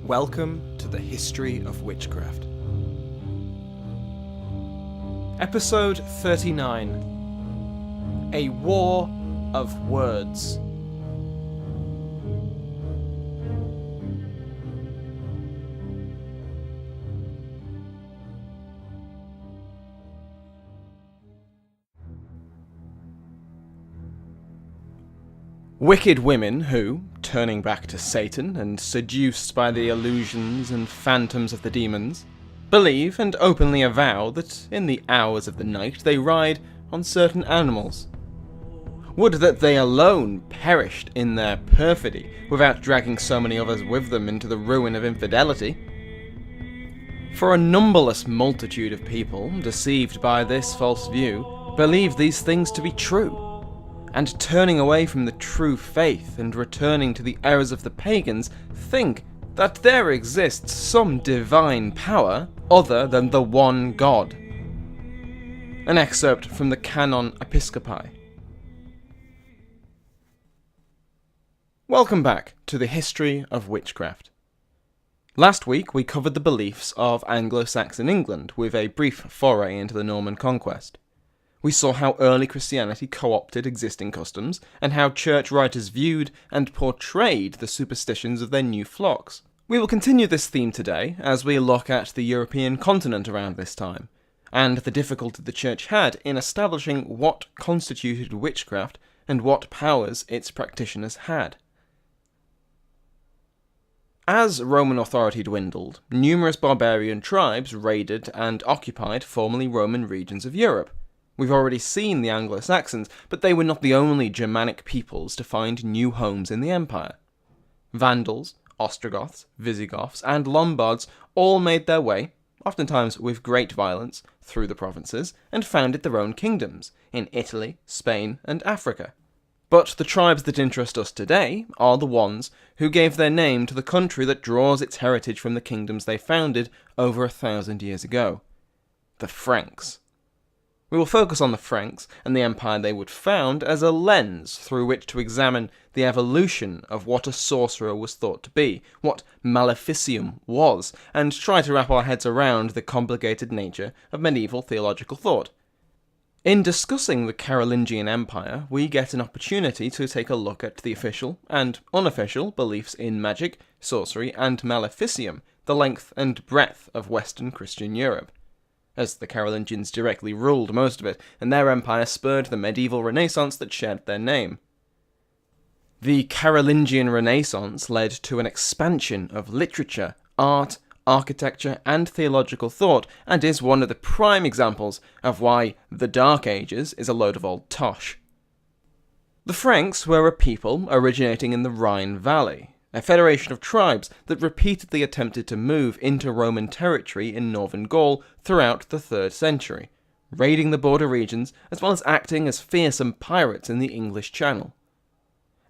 Welcome to the History of Witchcraft. Episode 39. A War of Words. Wicked women who, turning back to Satan and seduced by the illusions and phantoms of the demons, believe and openly avow that in the hours of the night they ride on certain animals. Would that they alone perished in their perfidy without dragging so many others with them into the ruin of infidelity. For a numberless multitude of people, deceived by this false view, believe these things to be true, and turning away from the true faith and returning to the errors of the pagans, think that there exists some divine power other than the one God. An excerpt from the Canon Episcopi. Welcome back to the History of Witchcraft. Last week we covered the beliefs of Anglo-Saxon England with a brief foray into the Norman conquest. We saw how early Christianity co-opted existing customs, and how church writers viewed and portrayed the superstitions of their new flocks. We will continue this theme today as we look at the European continent around this time, and the difficulty the church had in establishing what constituted witchcraft and what powers its practitioners had. As Roman authority dwindled, numerous barbarian tribes raided and occupied formerly Roman regions of Europe. We've already seen the Anglo-Saxons, but they were not the only Germanic peoples to find new homes in the empire. Vandals, Ostrogoths, Visigoths, and Lombards all made their way, oftentimes with great violence, through the provinces, and founded their own kingdoms, in Italy, Spain, and Africa. But the tribes that interest us today are the ones who gave their name to the country that draws its heritage from the kingdoms they founded over 1,000 years ago. The Franks. We will focus on the Franks and the empire they would found as a lens through which to examine the evolution of what a sorcerer was thought to be, what maleficium was, and try to wrap our heads around the complicated nature of medieval theological thought. In discussing the Carolingian Empire, we get an opportunity to take a look at the official and unofficial beliefs in magic, sorcery, and maleficium, the length and breadth of Western Christian Europe, as the Carolingians directly ruled most of it, and their empire spurred the medieval Renaissance that shared their name. The Carolingian Renaissance led to an expansion of literature, art, architecture, and theological thought, and is one of the prime examples of why the Dark Ages is a load of old tosh. The Franks were a people originating in the Rhine Valley, a federation of tribes that repeatedly attempted to move into Roman territory in northern Gaul throughout the 3rd century, raiding the border regions as well as acting as fearsome pirates in the English Channel.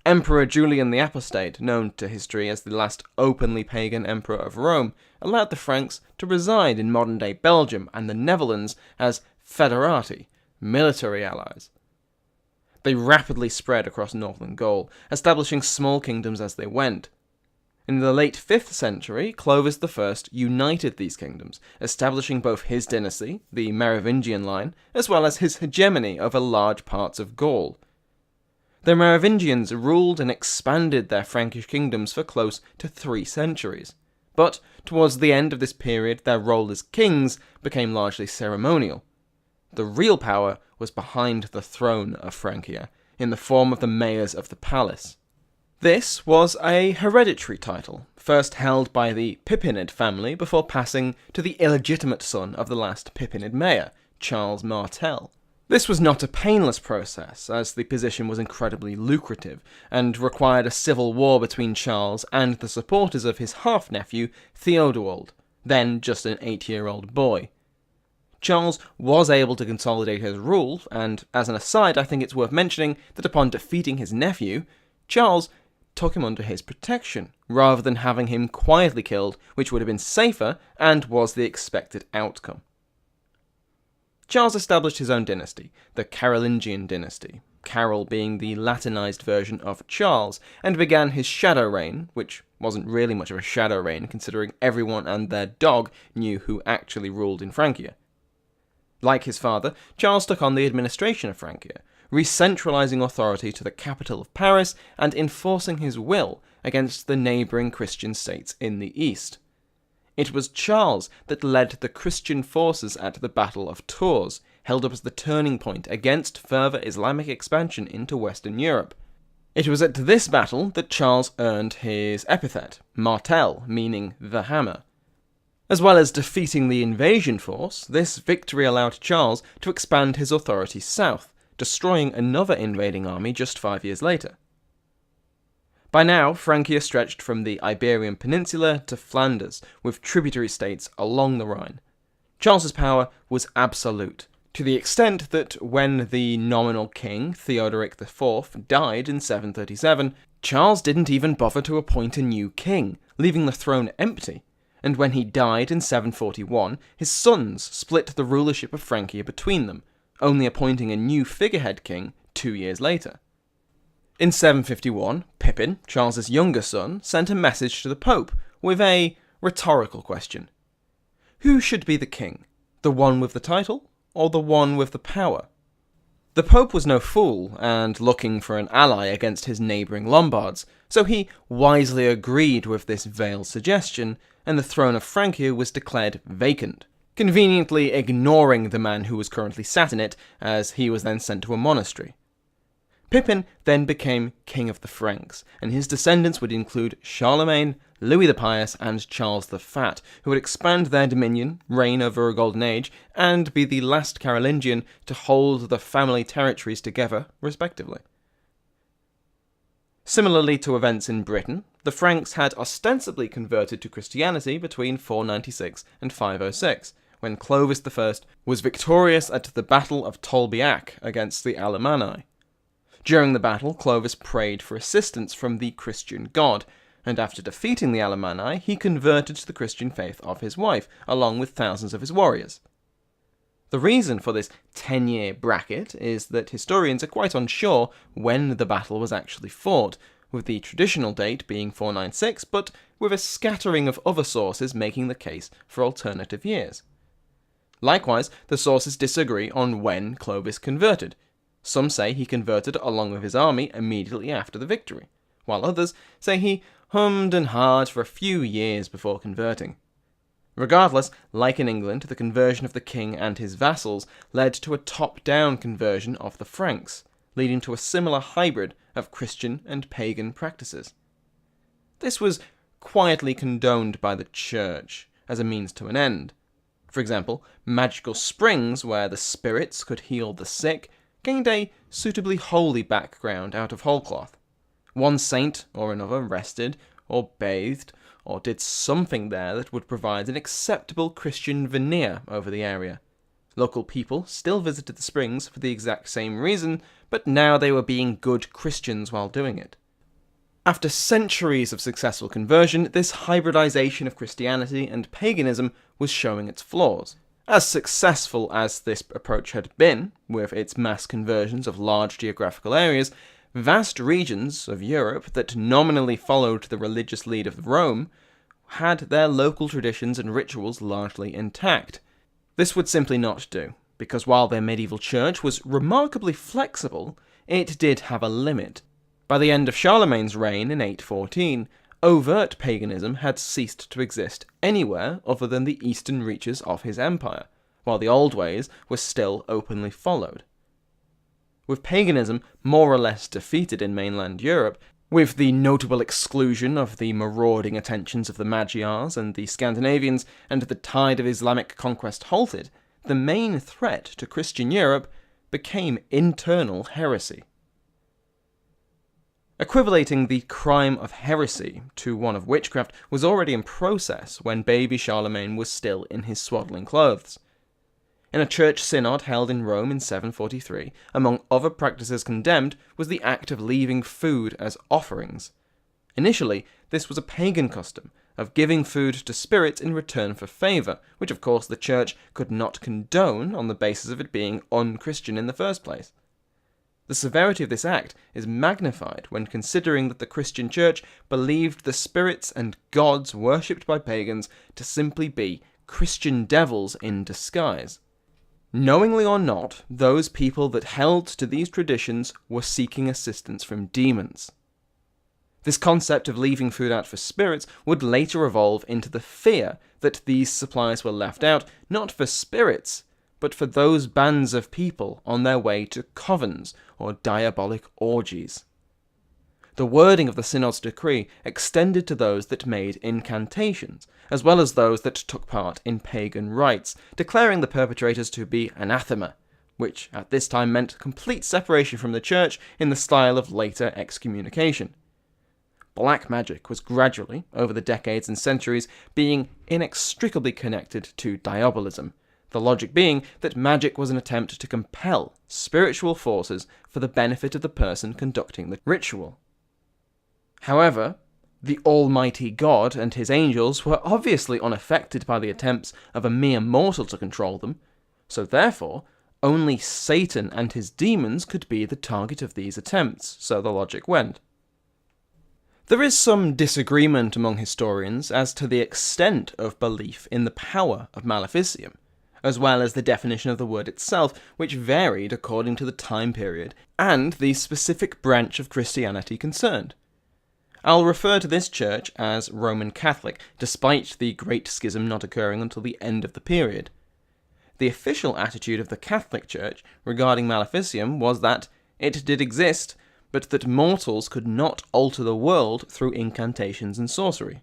Emperor Julian the Apostate, known to history as the last openly pagan emperor of Rome, allowed the Franks to reside in modern-day Belgium and the Netherlands as federati, military allies. They rapidly spread across northern Gaul, establishing small kingdoms as they went. In the late 5th century, Clovis I united these kingdoms, establishing both his dynasty, the Merovingian line, as well as his hegemony over large parts of Gaul. The Merovingians ruled and expanded their Frankish kingdoms for close to 3 centuries, but towards the end of this period their role as kings became largely ceremonial. The real power was behind the throne of Francia, in the form of the mayors of the palace. This was a hereditary title, first held by the Pippinid family before passing to the illegitimate son of the last Pippinid mayor, Charles Martel. This was not a painless process, as the position was incredibly lucrative, and required a civil war between Charles and the supporters of his half-nephew, Theodowald, then just an 8-year-old boy. Charles was able to consolidate his rule, and as an aside I think it's worth mentioning that upon defeating his nephew, Charles took him under his protection, rather than having him quietly killed, which would have been safer and was the expected outcome. Charles established his own dynasty, the Carolingian dynasty, Carol being the Latinized version of Charles, and began his shadow reign, which wasn't really much of a shadow reign considering everyone and their dog knew who actually ruled in Francia. Like his father, Charles took on the administration of Francia, re-centralizing authority to the capital of Paris and enforcing his will against the neighbouring Christian states in the east. It was Charles that led the Christian forces at the Battle of Tours, held up as the turning point against further Islamic expansion into Western Europe. It was at this battle that Charles earned his epithet, Martel, meaning the hammer. As well as defeating the invasion force, this victory allowed Charles to expand his authority south, destroying another invading army just 5 years later. By now, Francia stretched from the Iberian Peninsula to Flanders, with tributary states along the Rhine. Charles's power was absolute, to the extent that when the nominal king, Theodoric IV, died in 737, Charles didn't even bother to appoint a new king, leaving the throne empty. And when he died in 741, his sons split the rulership of Francia between them, only appointing a new figurehead king 2 years later. In 751, Pippin, Charles's younger son, sent a message to the Pope with a rhetorical question. Who should be the king? The one with the title, or the one with the power? The Pope was no fool, and looking for an ally against his neighbouring Lombards, so he wisely agreed with this veiled suggestion, and the throne of Francia was declared vacant, conveniently ignoring the man who was currently sat in it, as he was then sent to a monastery. Pippin then became King of the Franks, and his descendants would include Charlemagne, Louis the Pious, and Charles the Fat, who would expand their dominion, reign over a golden age, and be the last Carolingian to hold the family territories together, respectively. Similarly to events in Britain, the Franks had ostensibly converted to Christianity between 496 and 506, when Clovis I was victorious at the Battle of Tolbiac against the Alemanni. During the battle, Clovis prayed for assistance from the Christian god, and after defeating the Alemanni, he converted to the Christian faith of his wife, along with thousands of his warriors. The reason for this 10-year bracket is that historians are quite unsure when the battle was actually fought, with the traditional date being 496, but with a scattering of other sources making the case for alternative years. Likewise, the sources disagree on when Clovis converted. Some say he converted along with his army immediately after the victory, while others say he hummed and hawed for a few years before converting. Regardless, like in England, the conversion of the king and his vassals led to a top-down conversion of the Franks, leading to a similar hybrid of Christian and pagan practices. This was quietly condoned by the church as a means to an end. For example, magical springs where the spirits could heal the sick gained a suitably holy background out of whole cloth. One saint or another rested, or bathed, or did something there that would provide an acceptable Christian veneer over the area. Local people still visited the springs for the exact same reason, but now they were being good Christians while doing it. After centuries of successful conversion, this hybridization of Christianity and paganism was showing its flaws. As successful as this approach had been, with its mass conversions of large geographical areas, vast regions of Europe that nominally followed the religious lead of Rome had their local traditions and rituals largely intact. This would simply not do, because while their medieval church was remarkably flexible, it did have a limit. By the end of Charlemagne's reign in 814, overt paganism had ceased to exist anywhere other than the eastern reaches of his empire, while the old ways were still openly followed. With paganism more or less defeated in mainland Europe, with the notable exclusion of the marauding attentions of the Magyars and the Scandinavians, and the tide of Islamic conquest halted, the main threat to Christian Europe became internal heresy. Equivalating the crime of heresy to one of witchcraft was already in process when baby Charlemagne was still in his swaddling clothes. In a church synod held in Rome in 743, among other practices condemned was the act of leaving food as offerings. Initially, this was a pagan custom of giving food to spirits in return for favour, which of course the church could not condone on the basis of it being un-Christian in the first place. The severity of this act is magnified when considering that the Christian Church believed the spirits and gods worshipped by pagans to simply be Christian devils in disguise. Knowingly or not, those people that held to these traditions were seeking assistance from demons. This concept of leaving food out for spirits would later evolve into the fear that these supplies were left out not for spirits, but for those bands of people on their way to covens or diabolic orgies. The wording of the Synod's decree extended to those that made incantations, as well as those that took part in pagan rites, declaring the perpetrators to be anathema, which at this time meant complete separation from the church in the style of later excommunication. Black magic was gradually, over the decades and centuries, being inextricably connected to diabolism, the logic being that magic was an attempt to compel spiritual forces for the benefit of the person conducting the ritual. However, the Almighty God and his angels were obviously unaffected by the attempts of a mere mortal to control them, so therefore, only Satan and his demons could be the target of these attempts, so the logic went. There is some disagreement among historians as to the extent of belief in the power of maleficium, as well as the definition of the word itself, which varied according to the time period and the specific branch of Christianity concerned. I'll refer to this church as Roman Catholic, despite the Great Schism not occurring until the end of the period. The official attitude of the Catholic Church regarding maleficium was that it did exist, but that mortals could not alter the world through incantations and sorcery.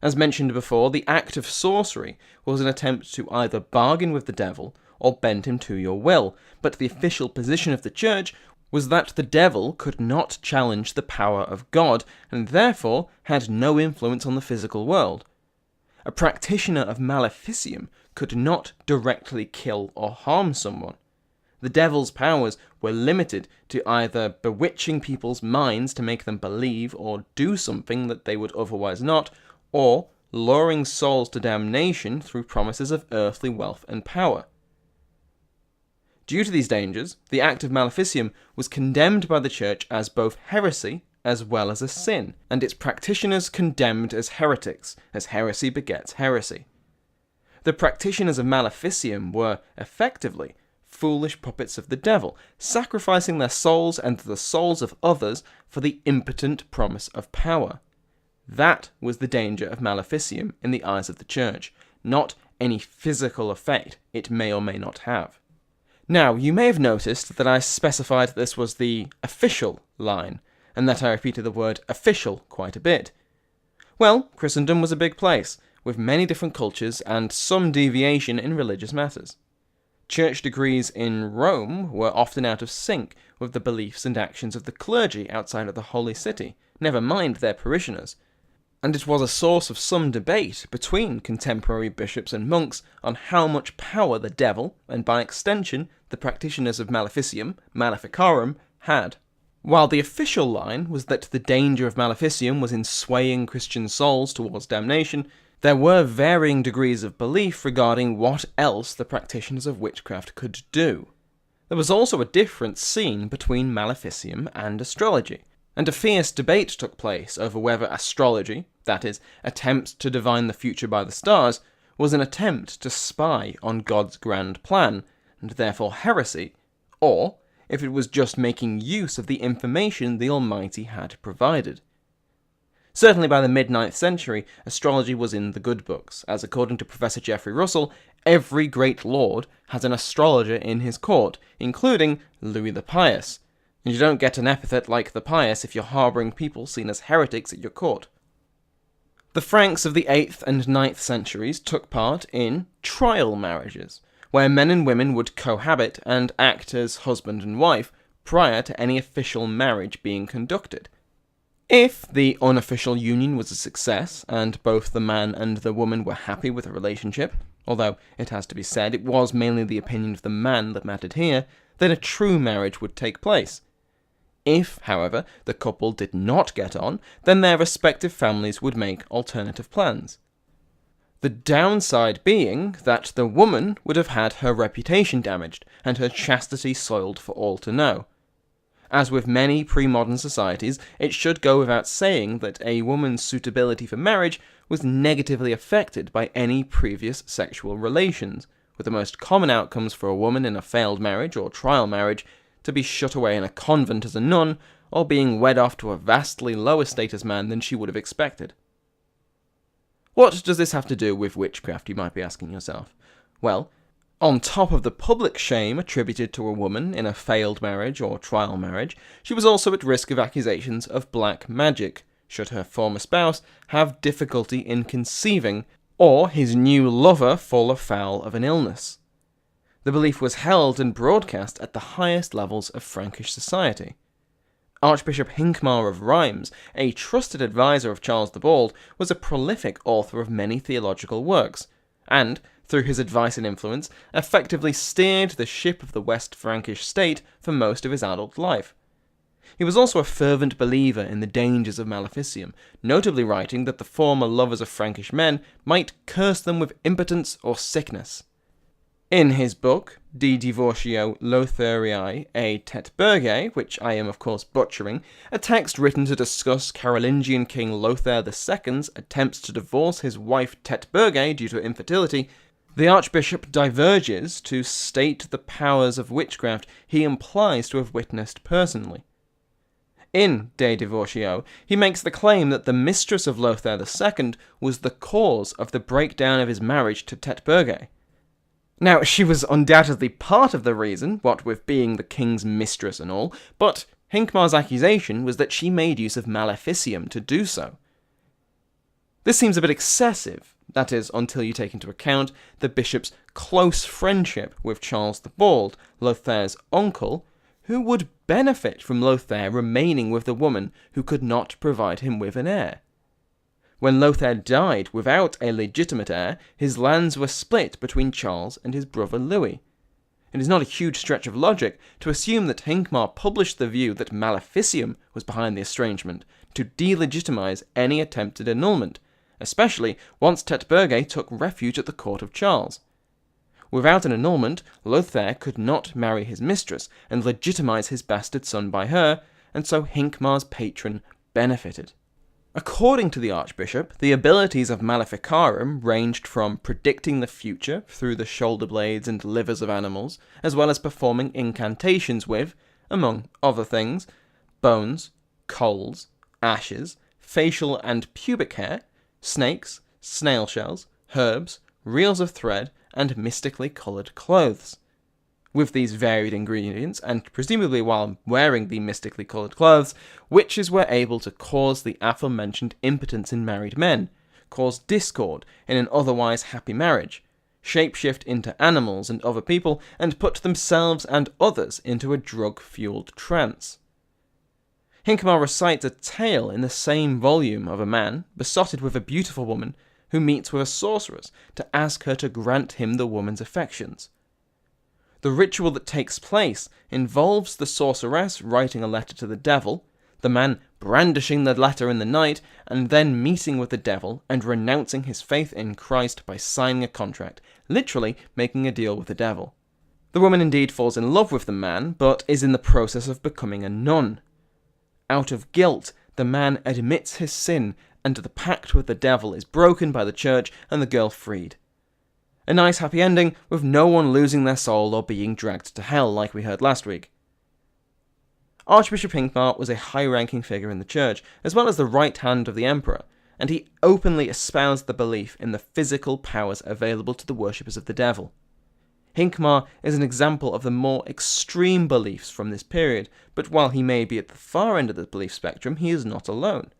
As mentioned before, the act of sorcery was an attempt to either bargain with the devil or bend him to your will, but the official position of the church was that the devil could not challenge the power of God, and therefore had no influence on the physical world. A practitioner of maleficium could not directly kill or harm someone. The devil's powers were limited to either bewitching people's minds to make them believe or do something that they would otherwise not, or luring souls to damnation through promises of earthly wealth and power. Due to these dangers, the act of maleficium was condemned by the Church as both heresy as well as a sin, and its practitioners condemned as heretics, as heresy begets heresy. The practitioners of maleficium were, effectively, foolish puppets of the devil, sacrificing their souls and the souls of others for the impotent promise of power. That was the danger of maleficium in the eyes of the Church, not any physical effect it may or may not have. Now, you may have noticed that I specified this was the official line, and that I repeated the word official quite a bit. Well, Christendom was a big place, with many different cultures and some deviation in religious matters. Church decrees in Rome were often out of sync with the beliefs and actions of the clergy outside of the Holy City, never mind their parishioners, and it was a source of some debate between contemporary bishops and monks on how much power the devil, and by extension the practitioners of maleficium, maleficarum, had. While the official line was that the danger of maleficium was in swaying Christian souls towards damnation, there were varying degrees of belief regarding what else the practitioners of witchcraft could do. There was also a difference seen between maleficium and astrology, and a fierce debate took place over whether astrology, that is, attempts to divine the future by the stars, was an attempt to spy on God's grand plan, and therefore heresy, or if it was just making use of the information the Almighty had provided. Certainly by the mid-9th century, astrology was in the good books, as according to Professor Geoffrey Russell, every great lord has an astrologer in his court, including Louis the Pious, and you don't get an epithet like the Pious if you're harbouring people seen as heretics at your court. The Franks of the 8th and 9th centuries took part in trial marriages, where men and women would cohabit and act as husband and wife prior to any official marriage being conducted. If the unofficial union was a success, and both the man and the woman were happy with the relationship, although it has to be said it was mainly the opinion of the man that mattered here, then a true marriage would take place. If, however, the couple did not get on, then their respective families would make alternative plans. The downside being that the woman would have had her reputation damaged and her chastity soiled for all to know. As with many pre-modern societies, it should go without saying that a woman's suitability for marriage was negatively affected by any previous sexual relations, with the most common outcomes for a woman in a failed marriage or trial marriage to be shut away in a convent as a nun, or being wed off to a vastly lower status man than she would have expected. What does this have to do with witchcraft, you might be asking yourself? Well, on top of the public shame attributed to a woman in a failed marriage or trial marriage, she was also at risk of accusations of black magic, should her former spouse have difficulty in conceiving, or his new lover fall afoul of an illness. The belief was held and broadcast at the highest levels of Frankish society. Archbishop Hincmar of Reims, a trusted advisor of Charles the Bald, was a prolific author of many theological works, and, through his advice and influence, effectively steered the ship of the West Frankish state for most of his adult life. He was also a fervent believer in the dangers of maleficium, notably writing that the former lovers of Frankish men might curse them with impotence or sickness. In his book, De Divortio Lothariae et Tetburgae, which I am of course butchering, a text written to discuss Carolingian King Lothair II's attempts to divorce his wife Tetburgae due to infertility, the Archbishop diverges to state the powers of witchcraft he implies to have witnessed personally. In De Divortio, he makes the claim that the mistress of Lothair II was the cause of the breakdown of his marriage to Tetburgae. Now, she was undoubtedly part of the reason, what with being the king's mistress and all, but Hincmar's accusation was that she made use of maleficium to do so. This seems a bit excessive, that is, until you take into account the bishop's close friendship with Charles the Bald, Lothair's uncle, who would benefit from Lothair remaining with the woman who could not provide him with an heir. When Lothair died without a legitimate heir, his lands were split between Charles and his brother Louis. It is not a huge stretch of logic to assume that Hincmar published the view that maleficium was behind the estrangement to delegitimize any attempted annulment, especially once Tetburgae took refuge at the court of Charles. Without an annulment, Lothair could not marry his mistress and legitimize his bastard son by her, and so Hincmar's patron benefited. According to the Archbishop, the abilities of Maleficarum ranged from predicting the future through the shoulder blades and livers of animals, as well as performing incantations with, among other things, bones, coals, ashes, facial and pubic hair, snakes, snail shells, herbs, reels of thread, and mystically coloured clothes. With these varied ingredients, and presumably while wearing the mystically coloured clothes, witches were able to cause the aforementioned impotence in married men, cause discord in an otherwise happy marriage, shapeshift into animals and other people, and put themselves and others into a drug-fueled trance. Hincmar recites a tale in the same volume of a man besotted with a beautiful woman who meets with a sorceress to ask her to grant him the woman's affections. The ritual that takes place involves the sorceress writing a letter to the devil, the man brandishing the letter in the night, and then meeting with the devil and renouncing his faith in Christ by signing a contract, literally making a deal with the devil. The woman indeed falls in love with the man, but is in the process of becoming a nun. Out of guilt, the man admits his sin, and the pact with the devil is broken by the church and the girl freed. A nice happy ending, with no one losing their soul or being dragged to hell like we heard last week. Archbishop Hincmar was a high-ranking figure in the church, as well as the right hand of the emperor, and he openly espoused the belief in the physical powers available to the worshippers of the devil. Hincmar is an example of the more extreme beliefs from this period, but while he may be at the far end of the belief spectrum, he is not alone.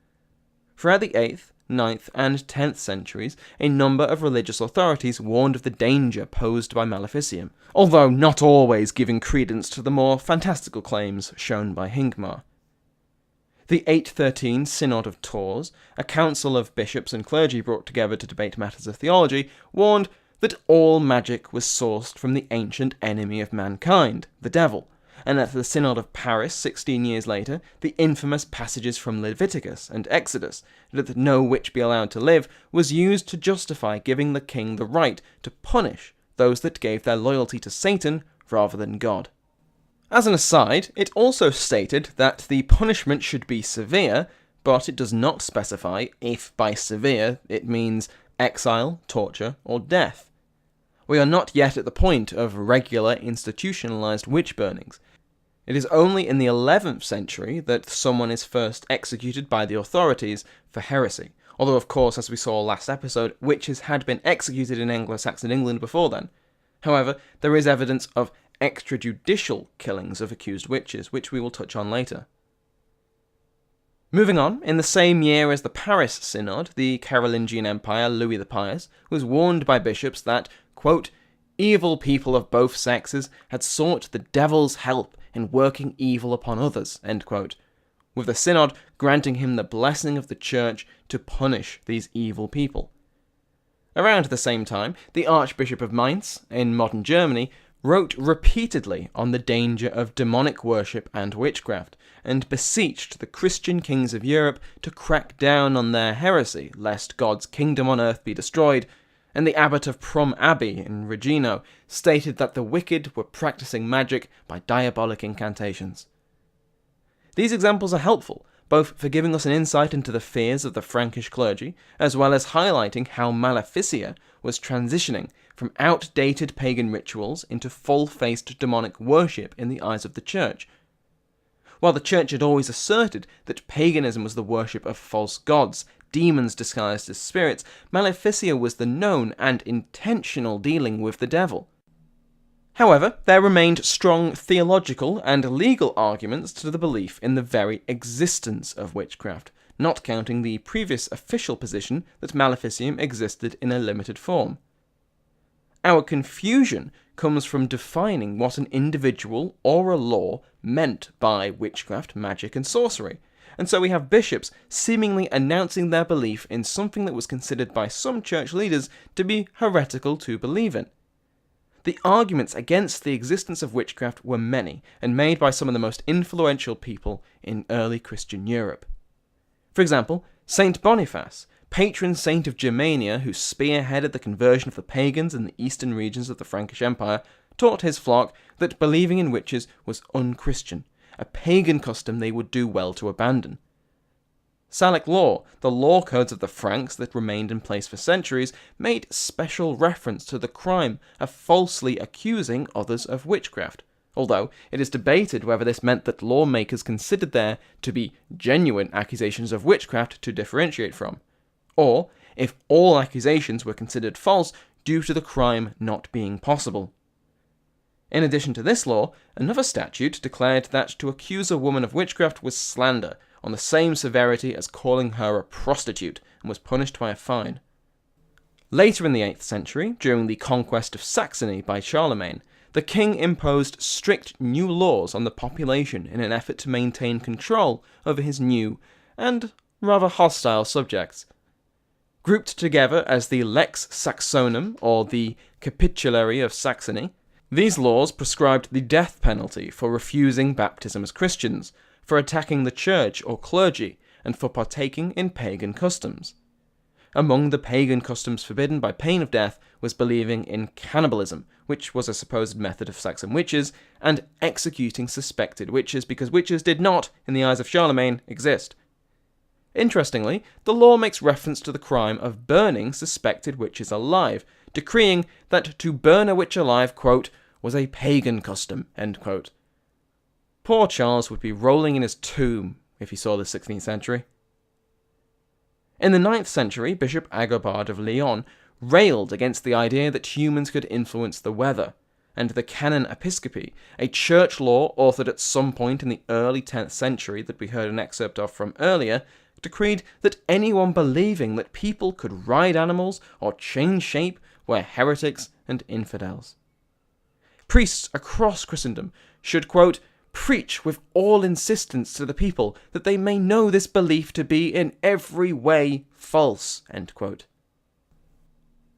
Throughout the 8th, 9th, and 10th centuries, a number of religious authorities warned of the danger posed by maleficium, although not always giving credence to the more fantastical claims shown by Hincmar. The 813 Synod of Tours, a council of bishops and clergy brought together to debate matters of theology, warned that all magic was sourced from the ancient enemy of mankind, the devil, and at the Synod of Paris 16 years later, the infamous passages from Leviticus and Exodus that no witch be allowed to live was used to justify giving the king the right to punish those that gave their loyalty to Satan rather than God. As an aside, it also stated that the punishment should be severe, but it does not specify if by severe it means exile, torture, or death. We are not yet at the point of regular institutionalized witch burnings. It is only in the 11th century that someone is first executed by the authorities for heresy, although of course, as we saw last episode, witches had been executed in Anglo-Saxon England before then. However, there is evidence of extrajudicial killings of accused witches, which we will touch on later. Moving on, in the same year as the Paris Synod, the Carolingian Empire, Louis the Pious, was warned by bishops that, quote, evil people of both sexes had sought the devil's help in working evil upon others, end quote, with the Synod granting him the blessing of the Church to punish these evil people. Around the same time, the Archbishop of Mainz, in modern Germany, wrote repeatedly on the danger of demonic worship and witchcraft, and beseeched the Christian kings of Europe to crack down on their heresy, lest God's kingdom on earth be destroyed, and the abbot of Prom Abbey in Regino stated that the wicked were practicing magic by diabolic incantations. These examples are helpful, both for giving us an insight into the fears of the Frankish clergy, as well as highlighting how Maleficia was transitioning from outdated pagan rituals into full-faced demonic worship in the eyes of the Church. While the Church had always asserted that paganism was the worship of false gods, demons disguised as spirits, Maleficia was the known and intentional dealing with the devil. However, there remained strong theological and legal arguments to the belief in the very existence of witchcraft, not counting the previous official position that Maleficium existed in a limited form. Our confusion comes from defining what an individual or a law meant by witchcraft, magic, and sorcery, and so we have bishops seemingly announcing their belief in something that was considered by some church leaders to be heretical to believe in. The arguments against the existence of witchcraft were many, and made by some of the most influential people in early Christian Europe. For example, Saint Boniface, patron saint of Germania who spearheaded the conversion of the pagans in the eastern regions of the Frankish Empire, taught his flock that believing in witches was unchristian, a pagan custom they would do well to abandon. Salic law, the law codes of the Franks that remained in place for centuries, made special reference to the crime of falsely accusing others of witchcraft, although it is debated whether this meant that lawmakers considered there to be genuine accusations of witchcraft to differentiate from, or if all accusations were considered false due to the crime not being possible. In addition to this law, another statute declared that to accuse a woman of witchcraft was slander, on the same severity as calling her a prostitute, and was punished by a fine. Later in the 8th century, during the conquest of Saxony by Charlemagne, the king imposed strict new laws on the population in an effort to maintain control over his new and rather hostile subjects. Grouped together as the Lex Saxonum, or the Capitulary of Saxony, these laws prescribed the death penalty for refusing baptism as Christians, for attacking the church or clergy, and for partaking in pagan customs. Among the pagan customs forbidden by pain of death was believing in cannibalism, which was a supposed method of Saxon witches, and executing suspected witches because witches did not, in the eyes of Charlemagne, exist. Interestingly, the law makes reference to the crime of burning suspected witches alive, decreeing that to burn a witch alive, quote, was a pagan custom, end quote. Poor Charles would be rolling in his tomb if he saw the 16th century. In the 9th century, Bishop Agobard of Lyon railed against the idea that humans could influence the weather, and the Canon Episcopi, a church law authored at some point in the early 10th century that we heard an excerpt of from earlier, decreed that anyone believing that people could ride animals or change shape were heretics and infidels. Priests across Christendom should, quote, preach with all insistence to the people that they may know this belief to be in every way false, end quote.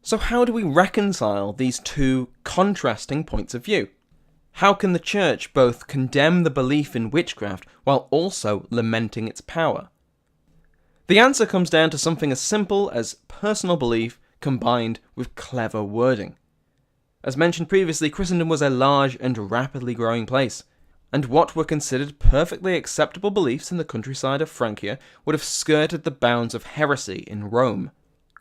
So how do we reconcile these two contrasting points of view? How can the Church both condemn the belief in witchcraft while also lamenting its power? The answer comes down to something as simple as personal belief combined with clever wording. As mentioned previously, Christendom was a large and rapidly growing place, and what were considered perfectly acceptable beliefs in the countryside of Francia would have skirted the bounds of heresy in Rome.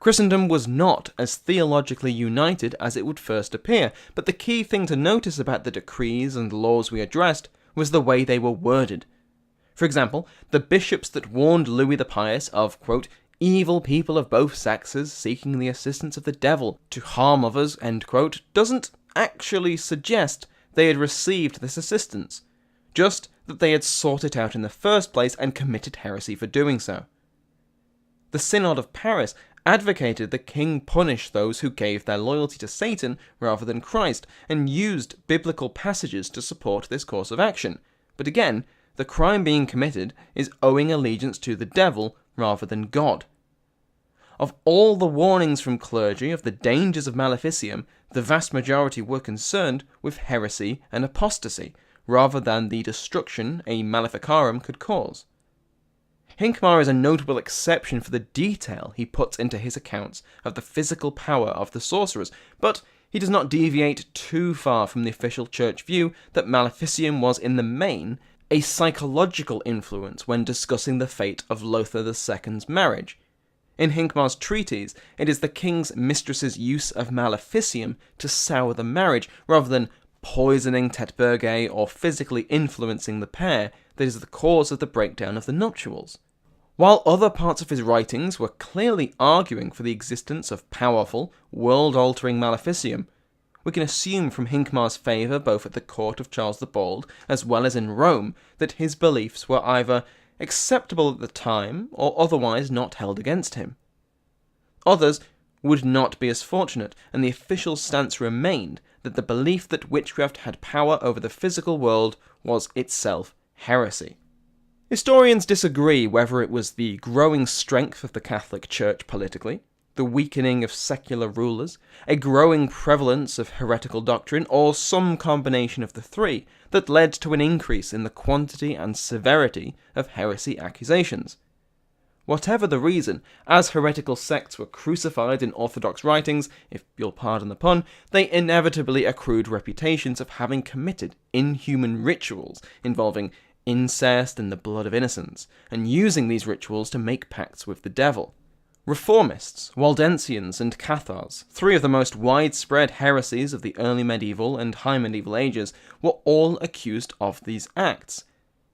Christendom was not as theologically united as it would first appear, but the key thing to notice about the decrees and laws we addressed was the way they were worded. For example, the bishops that warned Louis the Pious of, quote, evil people of both sexes seeking the assistance of the devil to harm others, end quote, doesn't actually suggest they had received this assistance, just that they had sought it out in the first place and committed heresy for doing so. The Synod of Paris advocated the king punish those who gave their loyalty to Satan rather than Christ, and used biblical passages to support this course of action. But again, the crime being committed is owing allegiance to the devil rather than God. Of all the warnings from clergy of the dangers of maleficium, the vast majority were concerned with heresy and apostasy, rather than the destruction a maleficarum could cause. Hincmar is a notable exception for the detail he puts into his accounts of the physical power of the sorcerers, but he does not deviate too far from the official church view that maleficium was in the main a psychological influence when discussing the fate of Lothar II's marriage. In Hincmar's treatise, it is the king's mistress's use of maleficium to sour the marriage, rather than poisoning Tetburgae or physically influencing the pair, that is the cause of the breakdown of the nuptials. While other parts of his writings were clearly arguing for the existence of powerful, world-altering maleficium, we can assume from Hincmar's favour both at the court of Charles the Bald as well as in Rome that his beliefs were either acceptable at the time or otherwise not held against him. Others would not be as fortunate, and the official stance remained that the belief that witchcraft had power over the physical world was itself heresy. Historians disagree whether it was the growing strength of the Catholic Church politically, the weakening of secular rulers, a growing prevalence of heretical doctrine, or some combination of the three that led to an increase in the quantity and severity of heresy accusations. Whatever the reason, as heretical sects were crucified in orthodox writings, if you'll pardon the pun, they inevitably accrued reputations of having committed inhuman rituals involving incest and the blood of innocents, and using these rituals to make pacts with the devil. Reformists, Waldensians, and Cathars, three of the most widespread heresies of the early medieval and high medieval ages, were all accused of these acts.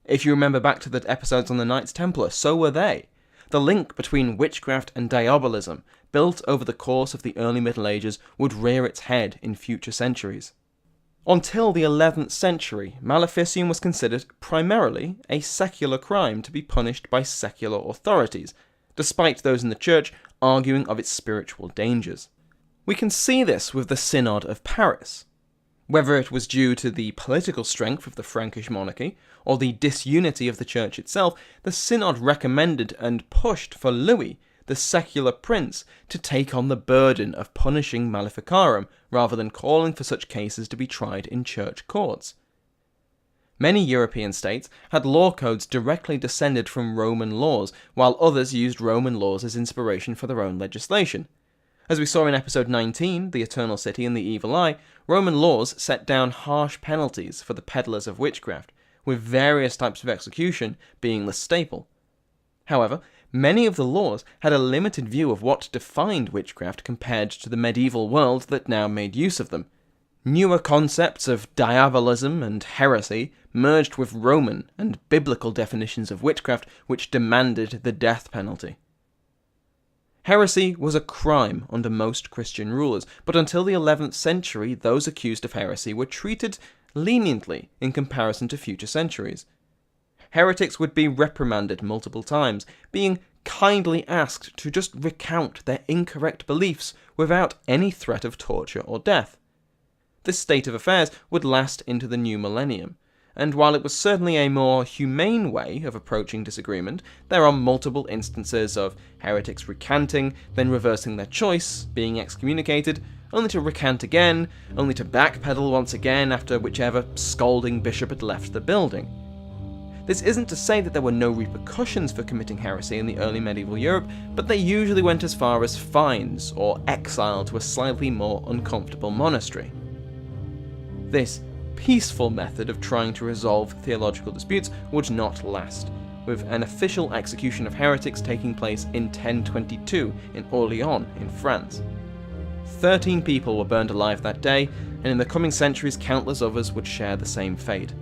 If you remember back to the episodes on the Knights Templar, so were they. The link between witchcraft and diabolism, built over the course of the early Middle Ages, would rear its head in future centuries. Until the 11th century, maleficium was considered primarily a secular crime to be punished by secular authorities, despite those in the church arguing of its spiritual dangers. We can see this with the Synod of Paris. Whether it was due to the political strength of the Frankish monarchy, or the disunity of the church itself, the Synod recommended and pushed for Louis, the secular prince, to take on the burden of punishing maleficarum, rather than calling for such cases to be tried in church courts. Many European states had law codes directly descended from Roman laws, while others used Roman laws as inspiration for their own legislation. As we saw in episode 19, The Eternal City and the Evil Eye, Roman laws set down harsh penalties for the peddlers of witchcraft, with various types of execution being the staple. However, many of the laws had a limited view of what defined witchcraft compared to the medieval world that now made use of them. Newer concepts of diabolism and heresy merged with Roman and biblical definitions of witchcraft which demanded the death penalty. Heresy was a crime under most Christian rulers, but until the 11th century those accused of heresy were treated leniently in comparison to future centuries. Heretics would be reprimanded multiple times, being kindly asked to just recount their incorrect beliefs without any threat of torture or death. This state of affairs would last into the new millennium, and while it was certainly a more humane way of approaching disagreement, there are multiple instances of heretics recanting, then reversing their choice, being excommunicated, only to recant again, only to backpedal once again after whichever scolding bishop had left the building. This isn't to say that there were no repercussions for committing heresy in the early medieval Europe, but they usually went as far as fines or exile to a slightly more uncomfortable monastery. This peaceful method of trying to resolve theological disputes would not last, with an official execution of heretics taking place in 1022 in Orléans in France. 13 people were burned alive that day, and in the coming centuries countless others would share the same fate.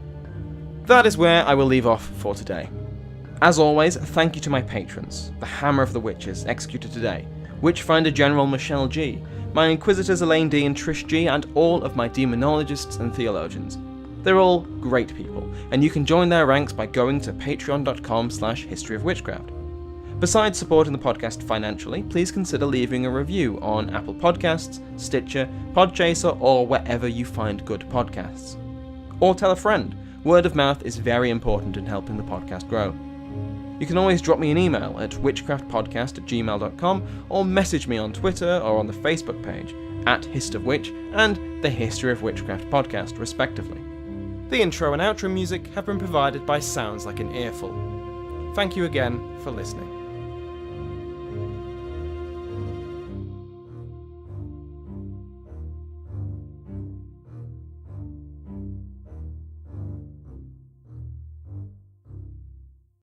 That is where I will leave off for today. As always, thank you to my patrons, the Hammer of the Witches, executed today, Witchfinder General Michelle G, my Inquisitors Elaine D and Trish G, and all of my demonologists and theologians. They're all great people, and you can join their ranks by going to patreon.com/historyofwitchcraft. Besides supporting the podcast financially, please consider leaving a review on Apple Podcasts, Stitcher, Podchaser, or wherever you find good podcasts. Or tell a friend. Word of mouth is very important in helping the podcast grow. You can always drop me an email at witchcraftpodcast@gmail.com or message me on Twitter or on the Facebook page @HistofWitch and the History of Witchcraft podcast, respectively. The intro and outro music have been provided by Sounds Like an Earful. Thank you again for listening.